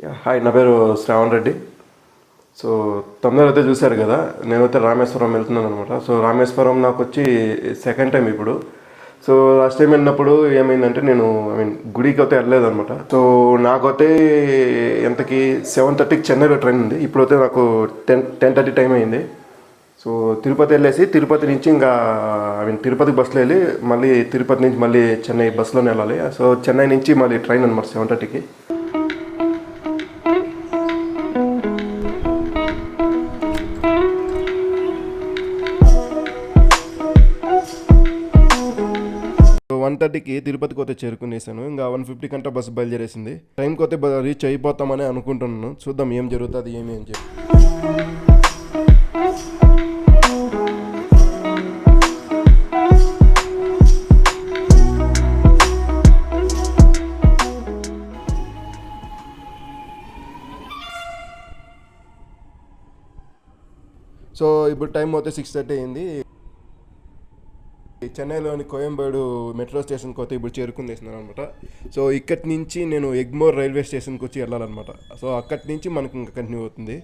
Hi, నా పేరు Shravan Reddy. So తొందర అయితే చూశారు కదా, నేనైతే రామేశ్వరం వెళ్తున్నాను అనమాట. సో రామేశ్వరం నాకు వచ్చి సెకండ్ టైం ఇప్పుడు. సో లాస్ట్ టైం వెళ్ళినప్పుడు ఏమైందంటే నేను గుడికి అయితే వెళ్ళలేదు అనమాట. సో నాకైతే ఎంతకి 7:30కి చెన్నైలో ట్రైన్ ఉంది. ఇప్పుడైతే నాకు 10:30 టైం అయింది. సో తిరుపతి వెళ్ళేసి తిరుపతి నుంచి ఇంకా తిరుపతి బస్సులో వెళ్ళి మళ్ళీ తిరుపతి నుంచి మళ్ళీ చెన్నై బస్సులోనే వెళ్ళాలి. సో చెన్నై నుంచి మళ్ళీ ట్రైన్ అనమాట 7:30కి. సో 1:30కి తిరుపతికి అయితే చేరుకునేసాను. ఇంకా 1:50 కంటే బస్సు బయలుదేరేసింది. టైంకి అయితే రీచ్ అయిపోతామని అనుకుంటున్నాను. చూద్దాం ఏం జరుగుతుంది ఏమి అని చెప్పి. సో ఇప్పుడు టైం అయితే 6:30 అయింది. చెన్నైలోని కోయంబేడు మెట్రో స్టేషన్కి అయితే ఇప్పుడు చేరుకునేసినాను అనమాట. సో ఇక్కడి నుంచి నేను ఎగ్మోర్ రైల్వే స్టేషన్కి వచ్చి వెళ్ళాలన్నమాట. సో అక్కడి నుంచి మనకు ఇంకా కంటిన్యూ అవుతుంది.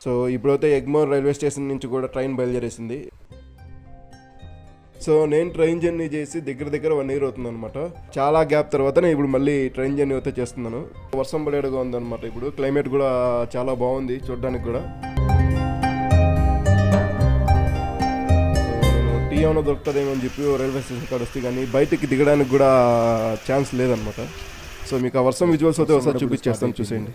సో ఇప్పుడైతే ఎగ్మోర్ రైల్వే స్టేషన్ నుంచి కూడా ట్రైన్ బయలుదేరేసింది. సో నేను ట్రైన్ జర్నీ చేసి దగ్గర 1 ఇయర్ అవుతుంది అనమాట. చాలా గ్యాప్ తర్వాత నేను ఇప్పుడు మళ్ళీ ట్రైన్ జర్నీ అయితే చేస్తున్నాను. వర్షం పడేడుగా ఉందన్నమాట. ఇప్పుడు క్లైమేట్ కూడా చాలా బాగుంది చూడడానికి కూడా. నేను టీ ఏమైనా దొరుకుతుందేమో అని చెప్పి రైల్వే స్టేషన్ కాడ వస్తే కానీ బయటికి దిగడానికి కూడా ఛాన్స్ లేదనమాట. సో మీకు ఆ వర్షం విజువల్స్ అయితే ఒకసారి చూపించేస్తాను, చూసేయండి.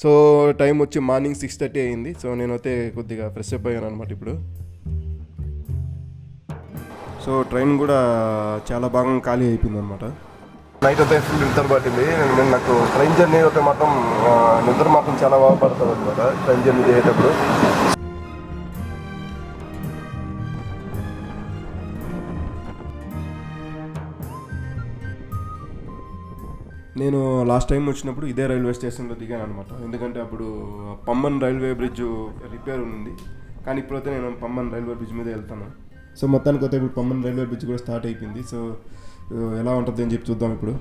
సో టైం వచ్చి మార్నింగ్ 6:30 అయింది. సో నేనైతే కొద్దిగా ఫ్రెష్ అప్ అయ్యాను అనమాట ఇప్పుడు. సో ట్రైన్ కూడా చాలా బాగా ఖాళీ అయిపోయింది అనమాట. నైట్ అయితే ఫుల్ నిద్ర పట్టింది. నాకు ట్రైన్ జర్నీ అయితే మాత్రం నిద్ర మాత్రం చాలా బాగా పడుతుంది అనమాట ట్రైన్ జర్నీ చేసేటప్పుడు. నేను లాస్ట్ టైం వచ్చినప్పుడు ఇదే రైల్వే స్టేషన్లో దిగాను అనమాట. ఎందుకంటే అప్పుడు పమ్మన్ రైల్వే బ్రిడ్జ్ రిపేర్ ఉంది. కానీ ఇప్పుడైతే నేను పమ్మన్ రైల్వే బ్రిడ్జ్ మీద వెళ్తాను. సో మొత్తానికి అయితే ఇప్పుడు పమ్మన్ రైల్వే బ్రిడ్జ్ కూడా స్టార్ట్ అయిపోయింది. సో ఎలా ఉంటుంది అని చెప్పి చూద్దాం ఇప్పుడు.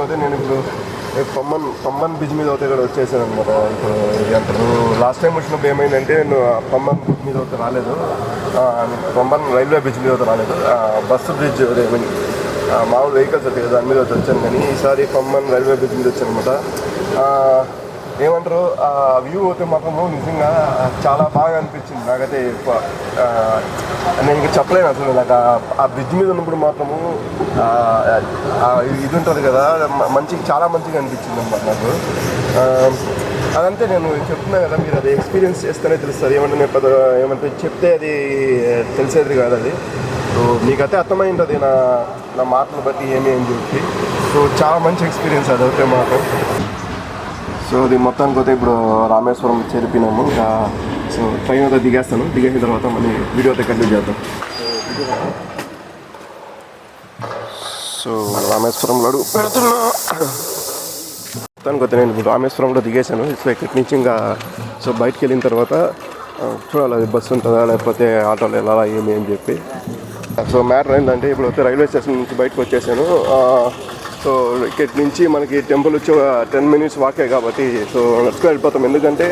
అయితే నేను ఇప్పుడు పమ్మన్ బ్రిడ్జ్ మీద అయితే ఇక్కడ వచ్చేసాను అనమాట. ఇప్పుడు ఇది అంటారు లాస్ట్ టైం వచ్చినప్పుడు ఏమైందంటే నేను పమ్మన్ బ్రిడ్జ్ మీద అయితే రాలేదు, పమ్మన్ రైల్వే బ్రిడ్జ్ మీద అయితే రాలేదు, బస్సు బ్రిడ్జ్ అదే మామూలు వెహికల్స్ అయితే దాని మీద అయితే వచ్చాను. కానీ ఈసారి పమ్మన్ రైల్వే బ్రిడ్జ్ మీద వచ్చాను అనమాట. ఏమంటారు ఆ వ్యూ అయితే మాత్రము నిజంగా చాలా బాగా అనిపించింది నాకైతే. నేను ఇంకా చెప్పలేను అసలు. నాకు ఆ బ్రిడ్జ్ మీద ఉన్నప్పుడు మాత్రము ఇది ఉంటుంది కదా, చాలా మంచిగా అనిపించింది అన్నమాట నాకు. అదంతే నేను చెప్తున్నాను కదా, మీరు అది ఎక్స్పీరియన్స్ చేస్తేనే తెలుస్తుంది. ఏమంటే చెప్తే అది తెలిసేది కాదు అది. సో మీకైతే అర్థమైంటుంది నా మాటలు బట్టి ఏమి అని చెప్పి. సో చాలా మంచి ఎక్స్పీరియన్స్ అది అయితే మాత్రం. సో అది మొత్తానికి అయితే ఇప్పుడు రామేశ్వరం చేరిపోయినాము. ఇంకా సో ట్రైన్ అయితే దిగేస్తాను. దిగేసిన తర్వాత మళ్ళీ వీడియో అయితే కంటిన్యూ చేద్దాం. సో రామేశ్వరంలో పెడుతున్నా. మొత్తానికి అయితే నేను ఇప్పుడు రామేశ్వరంలో దిగేశాను. సో ఇక్కడి నుంచి ఇంకా సో బయటికి వెళ్ళిన తర్వాత చూడాలి అది బస్సు ఉంటుందా లేకపోతే ఆటోలో వెళ్ళాలా ఏమి అని చెప్పి. సో మ్యాటర్ ఏంటంటే ఇప్పుడు అయితే రైల్వే స్టేషన్ నుంచి బయటకు వచ్చేసాను. సో ఇక్కడి నుంచి మనకి టెంపుల్ వచ్చి 10 minutes వాకే కాబట్టి సో నడుచుకు వెళ్ళిపోతాం. ఎందుకంటే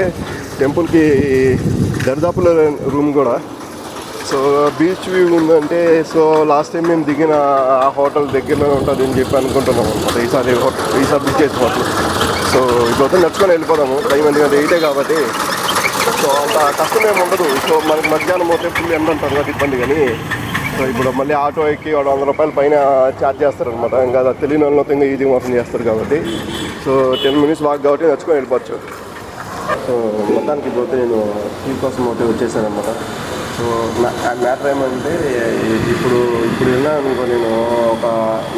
టెంపుల్కి దరిదాపులో రూమ్ కూడా. సో బీచ్ వ్యూ ఉందంటే సో లాస్ట్ టైం మేము దిగిన ఆ హోటల్ దగ్గరలో ఉంటుంది అని చెప్పి అనుకుంటున్నాం అనమాట. ఈసారి బుక్ చేసిన హోటల్. సో ఇప్పుడు నడుచుకొని వెళ్ళిపోదాము. టైం ఎందుకంటే 8 కాబట్టి సో అంత కష్టం ఏమి ఉండదు. సో మనకి మధ్యాహ్నం పోతే ఫుల్ ఎండ ఉంటుంది కాబట్టి ఇబ్బంది. కానీ సో ఇప్పుడు మళ్ళీ ఆటో ఎక్కి వాడు 100 రూపాయలు పైన ఛార్జ్ చేస్తారు అనమాట. ఇంకా తెలియని వాళ్ళతో ఇంకా ఈజీ మోసం చేస్తారు కాబట్టి సో 10 మినిట్స్ వాక్ కాబట్టి నడుచుకొని వెళ్ళిపోవచ్చు. సో మొత్తానికి పోతే నేను టీ కోసం పోతే వచ్చేసాను అనమాట. సో మ్యాటర్ ఏమంటే ఇప్పుడు వెళ్ళినా అనుకో నేను ఒక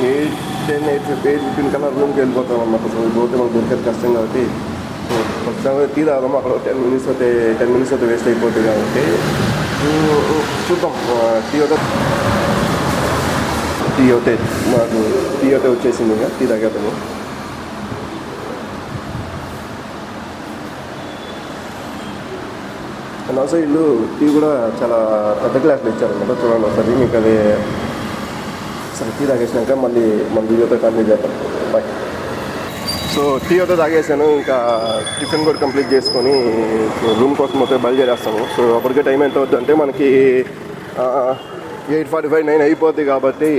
8-10-8-15 కల్లా రూమ్కి వెళ్ళిపోతాను అనమాట. సో పోతే మాకు దొరికేది కష్టం కాబట్టి సో ఖచ్చితంగా టీ తాగదాము. అక్కడ 10 మినిట్స్ అయితే వేస్ట్ అయిపోతుంది కాబట్టి చూద్దాం. మాకు టీ అయితే వచ్చేసింది. ఇంకా టీ తాగేద్దాము. అండ్ ఆల్సో వీళ్ళు టీ కూడా చాలా పెద్ద గ్లాసులు ఇచ్చారనమాట. చూడండి ఒకసారి మీకు అది సరే టీ తాగేసినాక మళ్ళీ మన వీడియోతో కంప్లీట్ చేద్దాం. బాయ్. సో టీ అయితే తాగేసాను. ఇంకా టిఫిన్ కూడా కంప్లీట్ చేసుకొని రూమ్ కోసం మొత్తం బయలుదేరేస్తాము. సో అప్పటికే టైం ఎంత అవుతుంది అంటే మనకి 8:45-9 అయిపోద్ది కాబట్టి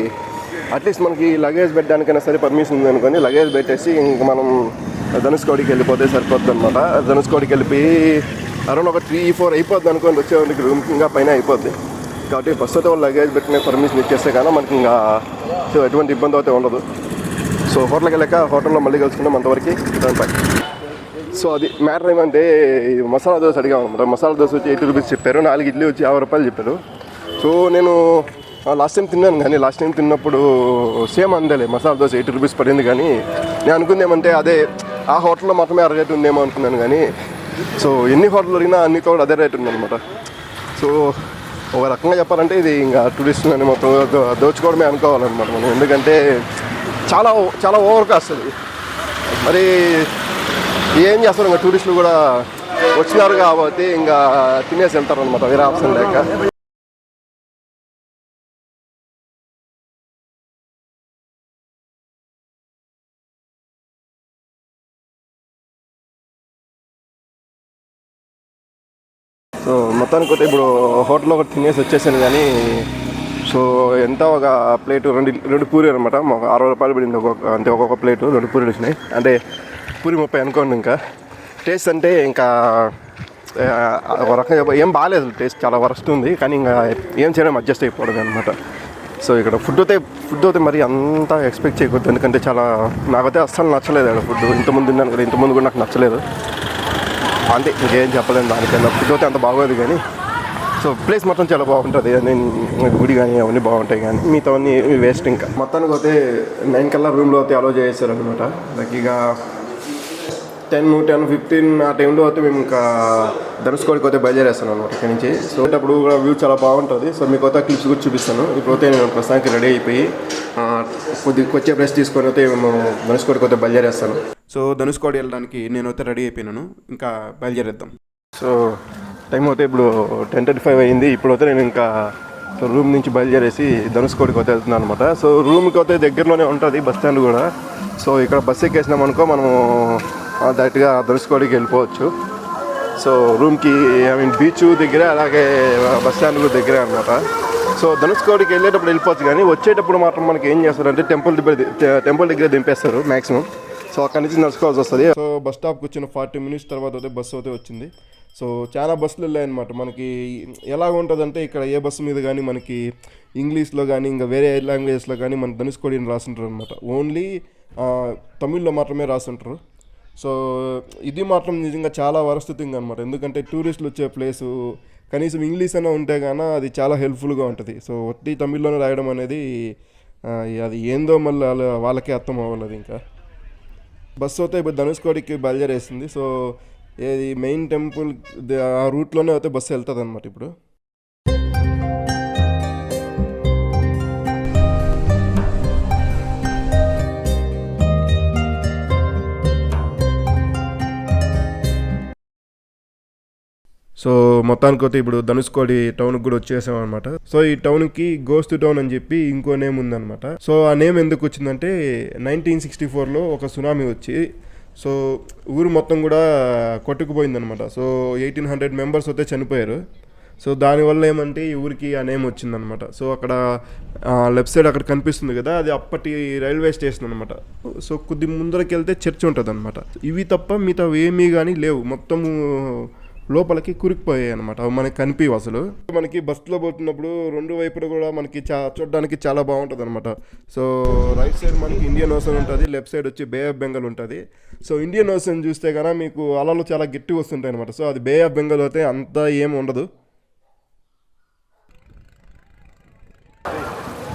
అట్లీస్ట్ మనకి లగేజ్ పెట్టడానికైనా సరే పర్మిషన్ ఉంది అనుకొని లగేజ్ పెట్టేసి ఇంక మనం ధనుష్కోడికి వెళ్ళిపోతే సరిపోద్ది అనమాట. ధనుష్కోడికి వెళ్ళిపోయి అరౌండ్ ఒక 3-4 అయిపోద్ది అనుకోండి. వచ్చేవాడికి రూమ్కి ఇంకా పైన అయిపోద్ది కాబట్టి ఫస్ట్ అయితే వాళ్ళు లగేజ్ పెట్టుకునే పర్మిషన్ ఇచ్చేస్తే కానీ మనకి ఇంకా సో ఎటువంటి ఇబ్బంది అయితే ఉండదు. సో హోటల్కి వెళ్ళాక హోటల్లో మళ్ళీ కలుసుకున్నాం. అంతవరకు బాయ్. సో అది మ్యాటర్ ఏమంటే మసాలా దోశ అడిగాము అనమాట. మసాలా దోశ వచ్చి 80 రూపీస్ చెప్పారు. 4 ఇడ్లీ వచ్చి 50 రూపాయలు చెప్పారు. సో నేను లాస్ట్ టైం తిన్నాను కానీ లాస్ట్ టైం తిన్నప్పుడు సేమ్ అందేలే మసాలా దోశ 80 రూపీస్ పడింది. కానీ నేను అనుకుంది ఏమంటే అదే ఆ హోటల్లో మాత్రమే అర రేటు ఉందేమో అనుకున్నాను. కానీ సో ఎన్ని హోటల్ అడిగినా అన్ని కూడా అదే రేటు ఉందన్నమాట. సో ఒక రకంగా చెప్పాలంటే ఇది ఇంకా టూరిస్టులని మొత్తం దోచుకోవడమే అనుకోవాలన్నమాట మనం. ఎందుకంటే చాలా చాలా ఓవర్ కాస్ట్ అది. మరి ఏం చేస్తారు ఇంకా టూరిస్టులు కూడా వచ్చినారు కాబట్టి ఇంకా తినేసి వెళ్తారు అనమాట, వేరే ఆప్షన్ లేక. సో మొత్తానికి అయితే ఇప్పుడు హోటల్లో ఒకటి తినేసి వచ్చేసాను. కానీ సో ఎంత ఒక ప్లేటు రెండు పూరి అనమాట. 60 రూపాయలు పడింది అంటే ఒక్కొక్క ప్లేటు 2 పూరీలు వచ్చినాయి. అంటే పూరి 30 అనుకోండి. ఇంకా టేస్ట్ అంటే ఇంకా ఒక రకంగా ఏం బాగాలేదు. టేస్ట్ చాలా వరస్ట్ ఉంది. కానీ ఇంకా ఏం చేయడం అడ్జస్ట్ అయిపోవడం అనమాట. సో ఇక్కడ ఫుడ్ అయితే మరి అంతా ఎక్స్పెక్ట్ చేయకూడదు. ఎందుకంటే చాలా నాకైతే అస్సలు నచ్చలేదు ఇక్కడ ఫుడ్. ఇంతకుముందు తిన్నాను కదా, ఇంతకుముందు కూడా నాకు నచ్చలేదు. అంతే, ఇంకేం చెప్పలేను. దానికన్నా ఫుడ్ అయితే అంత బాగోదు. కానీ సో ప్లేస్ మొత్తం చాలా బాగుంటుంది. నేను గుడి కానీ అవన్నీ బాగుంటాయి. కానీ మిగతా అన్నీ వేస్ట్. ఇంకా మొత్తానికి అయితే 9 కల్లా రూమ్లో అయితే అలో చేసేసారనమాట. లక్కీగా 10-15 ఆ టైంలో అయితే మేము ఇంకా ధనుష్కోడికి అయితే బయలుదేరేస్తాను అనమాట ఇక్కడి నుంచి. సో అప్పుడు కూడా వ్యూ చాలా బాగుంటుంది. సో మీకు అయితే క్లిప్స్ కూడా చూపిస్తాను. ఇప్పుడైతే నేను ప్రస్తుతానికి రెడీ అయిపోయి కొద్దిగా బ్రష్ తీసుకొని అయితే మేము ధనుష్కోడికి అయితే బయలుదేరేస్తాను. సో ధనుష్కోడి వెళ్ళడానికి నేనైతే రెడీ అయిపోయినాను. ఇంకా బయలుదేరేద్దాం. సో టైం అయితే ఇప్పుడు 10:35 అయింది. ఇప్పుడైతే నేను ఇంకా రూమ్ నుంచి బయలుదేరేసి ధనుష్కోడికి అయితే వెళ్తున్నాను అనమాట. సో రూమ్కి అయితే దగ్గరలోనే ఉంటుంది బస్ స్టాండ్ కూడా. సో ఇక్కడ బస్ ఎక్కేసినాం అనుకో మనము డైరెక్ట్గా ధనుష్కోడికి వెళ్ళిపోవచ్చు. సో రూమ్కి బీచ్ దగ్గర, అలాగే బస్ స్టాండ్ కూడా దగ్గరే అనమాట. సో ధనుష్కోడికి వెళ్ళేటప్పుడు వెళ్ళిపోవచ్చు. కానీ వచ్చేటప్పుడు మాత్రం మనకి ఏం చేస్తారంటే టెంపుల్ దగ్గర దింపేస్తారు మ్యాక్సిమం. సో అక్కడి నుంచి నడుచుకోవాల్సి వస్తుంది. సో బస్ స్టాప్కి వచ్చిన 40 మినిట్స్ తర్వాత అయితే బస్సు అయితే వచ్చింది. సో చాలా బస్సులు వెళ్ళాయన్నమాట. మనకి ఎలా ఉంటుందంటే ఇక్కడ ఏ బస్సు మీద కానీ మనకి ఇంగ్లీష్లో కానీ ఇంకా వేరే లాంగ్వేజెస్లో కానీ మన ధనుష్కోడి అని రాసుంటారు అనమాట. ఓన్లీ తమిళ్లో మాత్రమే రాసుంటారు. సో ఇది మాత్రం నిజంగా చాలా వరస్ట్ థింగ్ అనమాట. ఎందుకంటే టూరిస్టులు వచ్చే ప్లేసు కనీసం ఇంగ్లీష్ అయినా ఉంటే కానీ అది చాలా హెల్ప్ఫుల్గా ఉంటుంది. సో ఒట్టి తమిళ్లోనే రాయడం అనేది అది ఏందో మళ్ళీ వాళ్ళకే అర్థం అవ్వాలి. అది ఇంకా బస్సు అయితే ఇప్పుడు ధనుష్కోడికి బయలుదేరేసింది. సో ఏది మెయిన్ టెంపుల్ ఆ రూట్లోనే అయితే బస్సు వెళ్తుంది అనమాట ఇప్పుడు. సో మొత్తానికి అయితే ఇప్పుడు ధనుష్కోడి టౌన్కి కూడా వచ్చేసాం అనమాట. సో ఈ టౌన్కి గోస్ట్ టౌన్ అని చెప్పి ఇంకో నేమ్ ఉందన్నమాట. సో ఆ నేమ్ ఎందుకు వచ్చిందంటే 1964లో ఒక సునామీ వచ్చి సో ఊరు మొత్తం కూడా కొట్టుకుపోయిందనమాట. సో 1800 మెంబర్స్ అయితే చనిపోయారు. సో దానివల్ల ఏమంటే ఈ ఊరికి ఆ నేమ్ వచ్చిందనమాట. సో అక్కడ లెఫ్ట్ సైడ్ అక్కడ కనిపిస్తుంది కదా, అది అప్పటి రైల్వే స్టేషన్ అనమాట. సో కొద్ది ముందరకి వెళ్తే చర్చ్ ఉంటుంది అనమాట. ఇవి తప్ప మిగతా ఏమీ కానీ లేవు, మొత్తము లోపలికి కురికిపోయాయి అనమాట. అవి మనకి కనిపించవు అసలు. మనకి బస్సులో పోతున్నప్పుడు రెండు వైపులు కూడా మనకి చూడడానికి చాలా బాగుంటుంది అనమాట. సో రైట్ సైడ్ మనకి ఇండియన్ ఓషన్ ఉంటుంది, లెఫ్ట్ సైడ్ వచ్చి బే ఆఫ్ బెంగాల్ ఉంటుంది. సో ఇండియన్ ఓషన్ చూస్తే కనుక మీకు అలలు చాలా గట్టిగా వస్తుంటాయి అనమాట. సో అది బే ఆఫ్ బెంగాల్ అయితే అంతా ఏమి ఉండదు.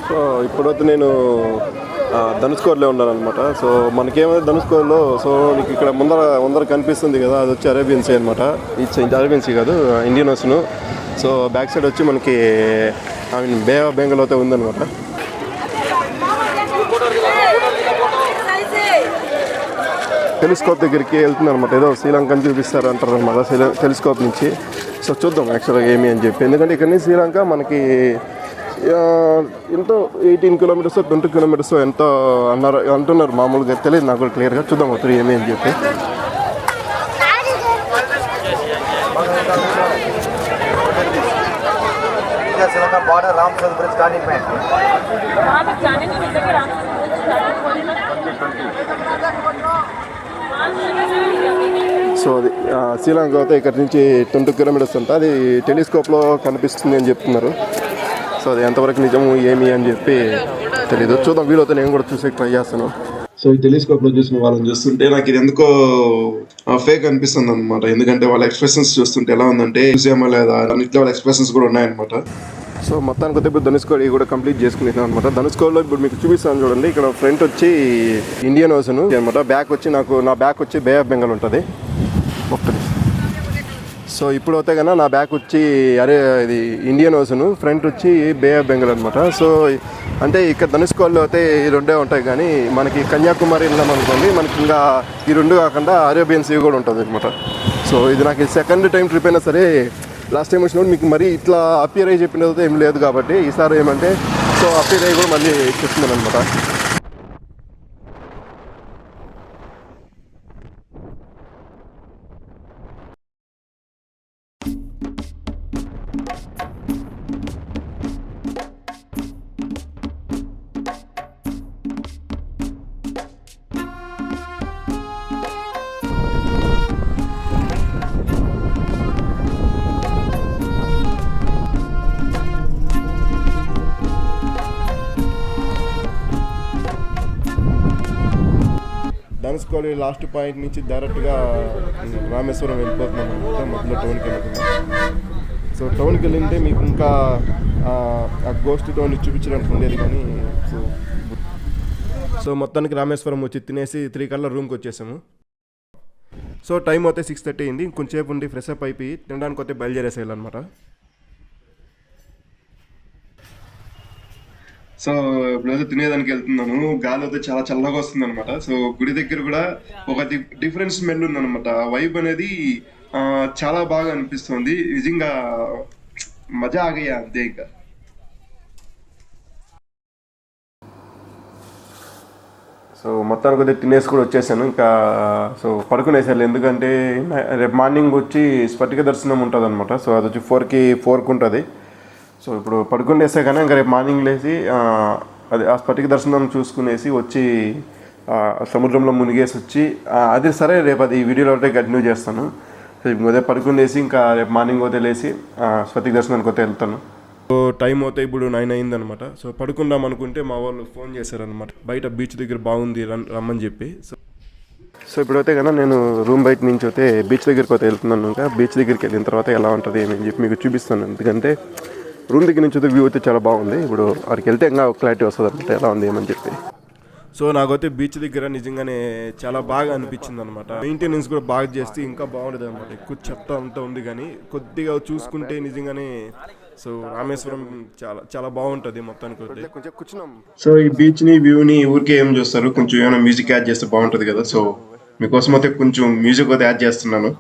సో ఇప్పుడైతే నేను ధనుష్కోర్లో ఉన్నాను అనమాట. సో మనకేమైతే ధనుష్కోర్లో, సో మీకు ఇక్కడ ముందర కనిపిస్తుంది కదా, అది వచ్చి అరేబియన్ సీ అనమాట. ఇది అరేబియన్ సీ కాదు, Indian ocean. So back side వచ్చి మనకి బే ఆఫ్ బెంగాల్ అయితే ఉందన్నమాట. టెలిస్కోప్ దగ్గరికి వెళ్తుంది అనమాట. ఏదో శ్రీలంకని చూపిస్తారు అంటారు అనమాట టెలిస్కోప్ నుంచి. సో చూద్దాం యాక్చువల్గా ఏమి అని చెప్పి, ఎందుకంటే ఇక్కడ నుంచి శ్రీలంక మనకి ఎంతో 18 కిలోమీటర్స్ 20 కిలోమీటర్స్ ఎంతో అంటున్నారు మామూలుగా, తెలియదు నాకు కూడా క్లియర్గా. చూద్దాం అవుతుంది ఏమి అని చెప్పి. సో అది శ్రీలంక అయితే ఇక్కడ నుంచి 20 కిలోమీటర్స్ అంట. అది టెలిస్కోప్లో కనిపిస్తుంది అని చెప్తున్నారు. సో అది ఎంతవరకు నిజము ఏమి అని చెప్పి తెలీదు. చూద్దాం, వీలైతే నేను కూడా చూసే ట్రై చేస్తాను. సో ఈ టెలిస్కోప్లో చూసిన వాళ్ళని చూస్తుంటే నాకు ఇది ఎందుకో ఫేక్ అనిపిస్తుంది అనమాట. ఎందుకంటే వాళ్ళ ఎక్స్ప్రెషన్స్ చూస్తుంటే ఎలా ఉందంటే చూసేమో లేదా అన్నిట్లో వాళ్ళ ఎక్స్ప్రెషన్స్ కూడా ఉన్నాయన్నమాట. సో మొత్తానికి వస్తే ఇప్పుడు ధనుష్కోడ్ కూడా కంప్లీట్ చేసుకునేసాను అనమాట. ధనుష్కోడ్లో ఇప్పుడు మీకు చూపిస్తాను చూడండి. ఇక్కడ ఫ్రంట్ వచ్చి ఇండియన్ ఓషన్ అనమాట, బ్యాక్ వచ్చి నా బ్యాక్ వచ్చి బే ఆఫ్ బెంగాల్ ఉంటుంది. ఒక్కటి. సో ఇప్పుడు అయితే కన్నా నా బ్యాక్ వచ్చి ఇది ఇండియన్ ఓషన్, ఫ్రంట్ వచ్చి బే ఆఫ్ బెంగాల్ అనమాట. సో అంటే ఇక్కడ ధనుష్కోడ్లో అయితే ఈ రెండే ఉంటాయి, కానీ మనకి కన్యాకుమారి వెళ్ళాం అనుకోండి, మనకి ఇంకా ఈ రెండు కాకుండా అరేబియన్ సీ కూడా ఉంటుంది అనమాట. సో ఇది నాకు సెకండ్ టైం ట్రిప్ అయినా సరే, లాస్ట్ టైం వచ్చినప్పుడు మీకు మరీ ఇట్లా అపియర్ అయ్యి చెప్పినది ఏం లేదు కాబట్టి ఈసారి ఏమంటే సో అపియర్ అయ్యి కూడా మళ్ళీ చెప్తున్నాను అనమాట. ధనుష్కోడ్ లాస్ట్ పాయింట్ నుంచి డైరెక్ట్గా రామేశ్వరం వెళ్ళిపోతున్నాం అనమాట. మధ్యలో టౌన్కి వెళ్తున్నాం. సో టౌన్కి వెళ్ళింటే మీకు ఇంకా ఆ గోస్ట్ టౌన్ చూపించడానికి ఉండేది, కానీ సో మొత్తానికి రామేశ్వరం వచ్చి తినేసి 3 కల్లా రూమ్కి వచ్చేసాము. సో టైం అయితే 6:30 అయింది. ఇంకొంచెంసేపు ఉండి ఫ్రెష్ అప్ అయిపోయి తినడానికి వస్తే బయలుదేరేసేయాలన్నమాట. సో ఇప్పుడైతే తినేదానికి వెళ్తున్నాను. గాలి అయితే చాలా చల్లగా వస్తుంది అనమాట. సో గుడి దగ్గర కూడా ఒక డిఫరెంట్ స్మెల్ ఉందన్నమాట. వైబ్ అనేది చాలా బాగా అనిపిస్తుంది. నిజంగా మజా ఆగయ్యా అంతే. ఇంకా సో మొత్తానికి కొద్దిగా తినేసి కూడా వచ్చేసాను. ఇంకా సో పడుకునేసాను, ఎందుకంటే రేపు మార్నింగ్ వచ్చి స్ఫటిక దర్శనం ఉంటుంది అనమాట. సో అది వచ్చి 4కి ఉంటుంది. సో ఇప్పుడు పడుకునేసే కానీ ఇంకా రేపు మార్నింగ్ లేచి అది ఆ స్ఫటిక దర్శనం చూసుకునేసి వచ్చి సముద్రంలో మునిగేసి వచ్చి అది సరే రేపు అది వీడియోలో ఒకటే కంటిన్యూ చేస్తాను. సో ఇప్పుడు అదే పడుకునేసి ఇంకా రేపు మార్నింగ్ అయితే లేచి స్ఫటిక దర్శనానికి అయితే వెళ్తాను. సో టైం అయితే ఇప్పుడు 9 అయిందనమాట. సో పడుకుందాం అనుకుంటే మా వాళ్ళు ఫోన్ చేశారనమాట, బయట బీచ్ దగ్గర బాగుంది రమ్మని చెప్పి. సో ఇప్పుడైతే కన్నా నేను రూమ్ బయట నుంచి అయితే బీచ్ దగ్గరికి అయితే వెళ్తున్నాను. ఇంకా బీచ్ దగ్గరికి వెళ్ళిన తర్వాత ఎలా ఉంటుంది ఏమని చెప్పి మీకు చూపిస్తాను. ఎందుకంటే రూమ్ దగ్గర నుంచి అయితే వ్యూ అయితే చాలా బాగుంది. ఇప్పుడు అక్కడికి వెళ్తే ఇంకా క్లారిటీ వస్తుంది అనమాట ఎలా ఉంది ఏమని చెప్పి. సో నాకైతే బీచ్ దగ్గర నిజంగానే చాలా బాగా అనిపించింది అనమాట. మెయింటెనెన్స్ కూడా బాగా చేస్తే ఇంకా బాగుంటుంది అనమాట. ఎక్కువ చెత్త అంతా ఉంది, కానీ కొద్దిగా చూసుకుంటే నిజంగానే సో రామేశ్వరం చాలా చాలా బాగుంటుంది మొత్తానికి. కొంచెం కూర్చున్నాం. సో ఈ బీచ్ని వ్యూని ఊరికే ఏం చూస్తారు, కొంచెం ఏమైనా మ్యూజిక్ యాడ్ చేస్తే బాగుంటుంది కదా. సో మీకోసం అయితే కొంచెం మ్యూజిక్ అయితే యాడ్ చేస్తున్నాను.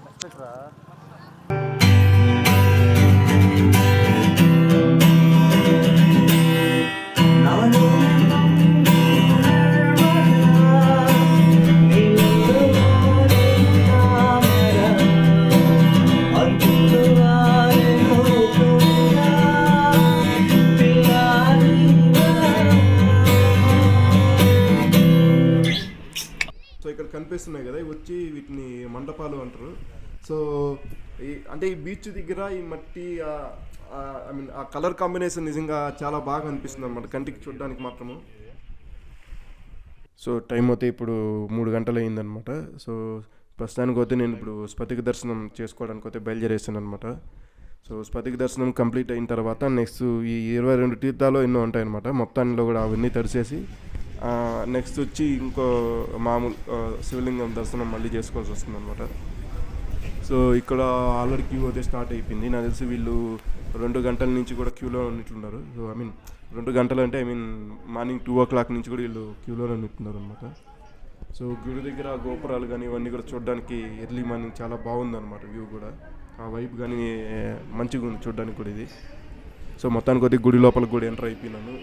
వీటిని మండపాలు అంటారు. సో అంటే ఈ బీచ్ దగ్గర ఈ మట్టి ఐ మీన్ ఆ కలర్ కాంబినేషన్ నిజంగా చాలా బాగా అనిపిస్తుంది అనమాట కంటికి చూడడానికి మాత్రము. సో టైం అయితే ఇప్పుడు 3 గంటలు అయిందనమాట. సో ప్రస్తుతానికి అయితే నేను ఇప్పుడు స్ఫటిక దర్శనం చేసుకోవడానికి అయితే బయలుదేరేసాను అనమాట. సో స్ఫటిక దర్శనం కంప్లీట్ అయిన తర్వాత నెక్స్ట్ ఈ 22 తీర్థాలు ఎన్నో ఉంటాయన్నమాట. మొత్తానిలో కూడా అవన్నీ తడిసేసి నెక్స్ట్ వచ్చి ఇంకో మామూలు శివలింగం దర్శనం మళ్ళీ చేసుకోవాల్సి వస్తుంది అనమాట. సో ఇక్కడ ఆల్రెడీ క్యూ అయితే స్టార్ట్ అయిపోయింది. నాకు తెలిసి వీళ్ళు 2 గంటల నుంచి కూడా క్యూలో ఉన్నట్లున్నారు. సో ఐ మీన్ 2 గంటలు అంటే మార్నింగ్ 2 o'clock నుంచి కూడా వీళ్ళు క్యూలోనే ఉన్నట్టున్నారు అనమాట. సో గుడి దగ్గర గోపురాలు కానీ ఇవన్నీ కూడా చూడడానికి ఎర్లీ మార్నింగ్ చాలా బాగుందన్నమాట. వ్యూ కూడా ఆ వైపు కానీ మంచిగా ఉంది చూడడానికి కూడా ఇది. సో మొత్తానికి కొద్దిగా గుడి లోపలికి కూడా ఎంటర్ అయిపోయినాను.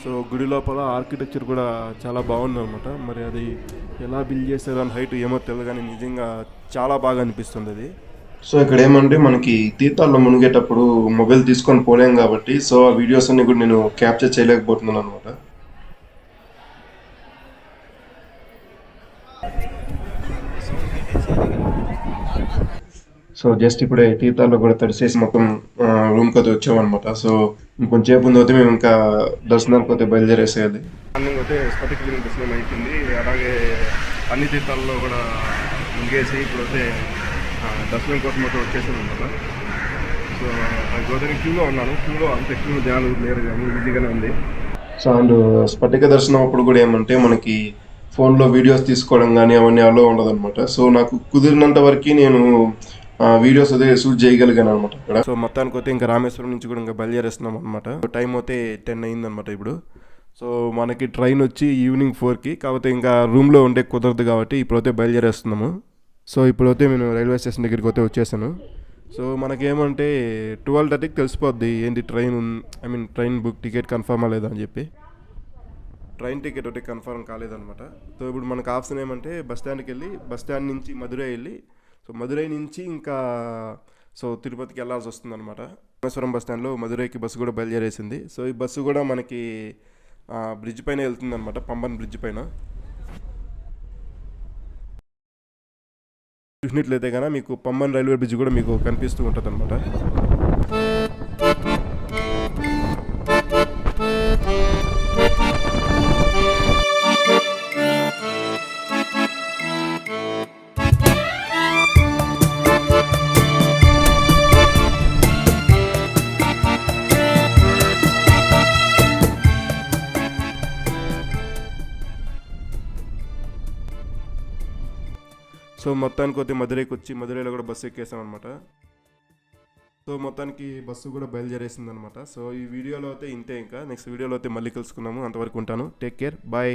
సో గుడి లోపల ఆర్కిటెక్చర్ కూడా చాలా బాగుంది అనమాట. మరి అది ఎలా బిల్డ్ చేశారు అని హైట్ ఏమో తెలియదు కానీ నిజంగా చాలా బాగా అనిపిస్తుంది అది. సో ఇక్కడ ఏమంటే మనకి తీర్థాల్లో మునిగేటప్పుడు మొబైల్ తీసుకొని పోలేం కాబట్టి సో ఆ వీడియోస్ అన్ని కూడా నేను క్యాప్చర్ చేయలేకపోతున్నాను అనమాట. సో జస్ట్ ఇప్పుడే తీర్థాల్లో కూడా తడిసేసి మొత్తం రూమ్కి అయితే వచ్చామన్నమాట. సో ఇంకొంచెంసేపు ముందు అయితే మేము ఇంకా దర్శనానికి అయితే బయలుదేరేసేయాలి. మార్నింగ్ అయితే స్ఫటిక లింగ దర్శనం అయిపోయింది. అలాగే అన్ని తీర్థాల్లో కూడా మునిగేసి ఇప్పుడు అయితే దర్శనం కోసం అయితే వచ్చేసాను అనమాట. సో గోదావరి క్యూలో ఉన్నాను. క్యూలో అంత ఎక్కువ జనాలు లేరు కానీ ఈజీగానే ఉంది. సో అండ్ స్ఫటిక దర్శనం అప్పుడు కూడా ఏమంటే మనకి ఫోన్లో వీడియోస్ తీసుకోవడం కానీ అవన్నీ అలో ఉండదన్నమాట. సో నాకు కుదిరినంత వరకు నేను వీడియోస్ అదే షూట్ చేయగలిగాను అనమాట ఇక్కడ. సో మొత్తానికి అయితే ఇంకా రామేశ్వరం నుంచి కూడా ఇంకా బయలుదేరేస్తున్నాం అనమాట. టైం అయితే 10 అయిందనమాట ఇప్పుడు. సో మనకి ట్రైన్ వచ్చి ఈవినింగ్ 4కి, కాకపోతే ఇంకా రూమ్లో ఉండే కుదరదు కాబట్టి ఇప్పుడైతే బయలుదేరేస్తున్నాము. సో ఇప్పుడైతే నేను రైల్వే స్టేషన్ దగ్గరికి అయితే వచ్చేసాను. సో మనకేమంటే 12:30కి తెలిసిపోద్ది ఏంటి ట్రైన్ బుక్ టికెట్ కన్ఫర్మా లేదా అని చెప్పి. ట్రైన్ టికెట్ ఒకటి కన్ఫర్మ్ కాలేదనమాట. సో ఇప్పుడు మనకు ఆప్షన్ ఏమంటే బస్ స్టాండ్కి వెళ్ళి బస్ స్టాండ్ నుంచి మధురై వెళ్ళి సో మధురై నుంచి ఇంకా సో తిరుపతికి వెళ్ళాల్సి వస్తుంది అనమాట. రామేశ్వరం బస్ స్టాండ్లో మధురైకి బస్సు కూడా బయలుదేరేసింది. సో ఈ బస్సు కూడా మనకి బ్రిడ్జ్ పైన వెళ్తుంది అనమాట, పంబన్ బ్రిడ్జ్ పైన. చూసినట్లయితే కనుక మీకు పంబన్ రైల్వే బ్రిడ్జ్ కూడా మీకు కనిపిస్తూ ఉంటుంది అనమాట. సో మొత్తానికి వచ్చి మధురైకి వచ్చి మధురైలో కూడా బస్సు ఎక్కేసాం అనమాట. సో మొత్తానికి బస్సు కూడా బయలుదేరేసింది అనమాట. సో ఈ వీడియోలో అయితే ఇంతే. ఇంకా నెక్స్ట్ వీడియోలో అయితే మళ్ళీ కలుసుకున్నాము. అంతవరకు ఉంటాను. Take care, bye.